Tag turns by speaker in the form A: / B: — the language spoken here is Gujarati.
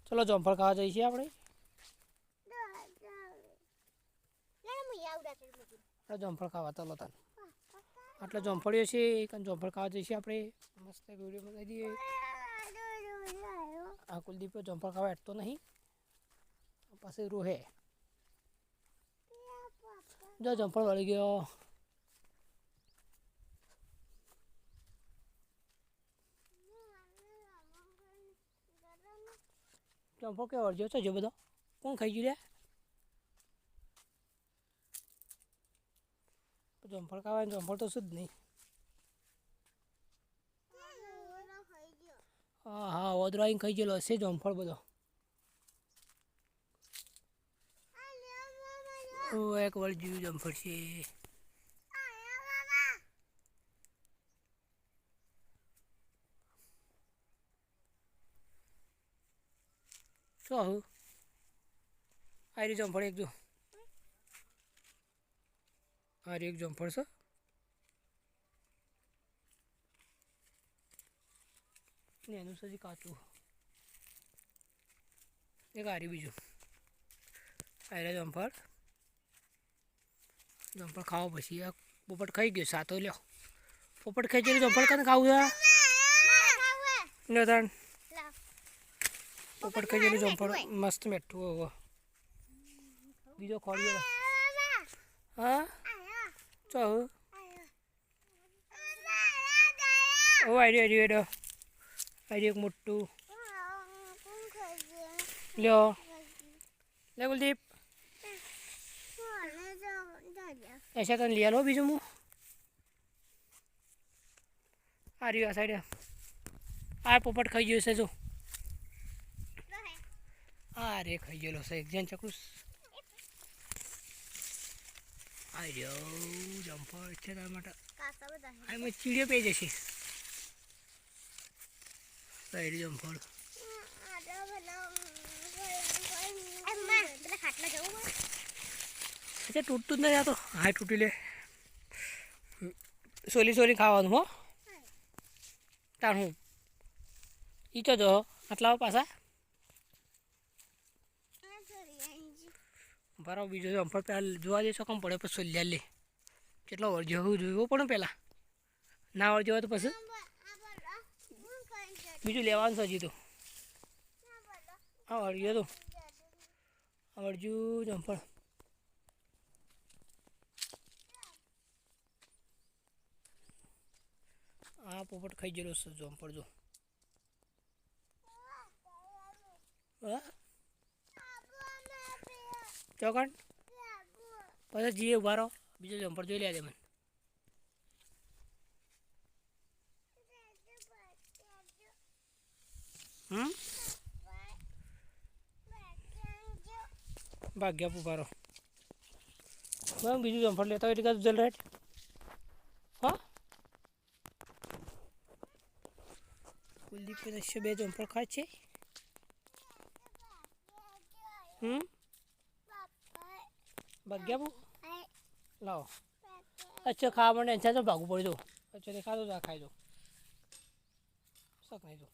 A: ચલો જમફળ ખાવા જઈએ છીએ આપણે. જમફળ ખાવા ચલો તાન. આટલા જમફળીઓ છે જમફળ ખાવા જઈએ છીએ આપણે. મસ્ત વિડીયો બનાવી દઈએ. આ કુલદીપ જમફળ ખાવા હેઠતો નહીં, પછી રોહે જો જમફળ વળી ગયો. જમફળ કે વળગ્યો છે જો બધો કોણ ખાઈ ગયું લે. જમફળ ખાવા જમફળ તો શું જ નહીં. હા હા ઓદરો આવીને ખાઈ ગયેલો હશે જમફળ બધો. એક વળગ્યું જમફળ છે. શું હું આ રહ્યું જમફળ એક જો. આ રહ્યું એક જમફળ છે. ને એનું સજી કાચું એક આ રહ્યું બીજું. આ રહ્યું જમફળ. જમફળ ખાવા પછી આ પોપટ ખાઈ ગયો સાતો લ્યો. પોપટ ખાઈ ગયો જમફળ કાને ખાવું છે લ્યો તાણ. પોપટ ખાઈ ગયેલું જમફળ મસ્ત મેઠું. હવે બીજો ખોળ્યો હા ચો ઓ આઈડિયો એક મોટું લ્યો લે કુલદીપ. એસા તને લઈ લો બીજું હું આ રહ્યું આ સાઈડ. આ પોપટ ખાઈ ગયો છે જો. આ રે ખાઈ ગયેલો છે એક જેન ચકુસ. આ રહ્યો જમફળ છે તારા માટે. આમાં ચીડીઓ પી જશે. સાઈડ જમફળ અચ્છા તૂટતું જ નહીં. આ તો હા તૂટી લે. સોલી ખાવાનું હો તાણ હું ઈ તો જો આટલા પાછા બરાબર. બીજો જમફળ પહેલાં જોવા જઈશો કમ પડે પછી સોલ્યા લે કેટલો વળજો હું જોયું પણ પહેલાં ના વળજો હોય તો પછી બીજું લેવાનું છે હજી તો. હા વળગ્યો તો વળજ્યું જમફળ. આ પોપટ ખાઈ ગયેલો છે જમફળ જો. હા ચોકણ પછી જીએ ઉભા રહો બીજો જમફળ જોઈ લે મને. ભાગ્યા ઉભા રહો બીજું જમફળ લેતા હોય એટલે જલ રાઈટ. હા કુલદીપ બે જમફળ ખાય છે. ભાગ્યા બુ લાવો. અચ્છા ખાવા માટે અચ્છા તો ભાગવું પડી દો. અચ્છા ખાધો તો ખાઈ દો શક નહીં તો.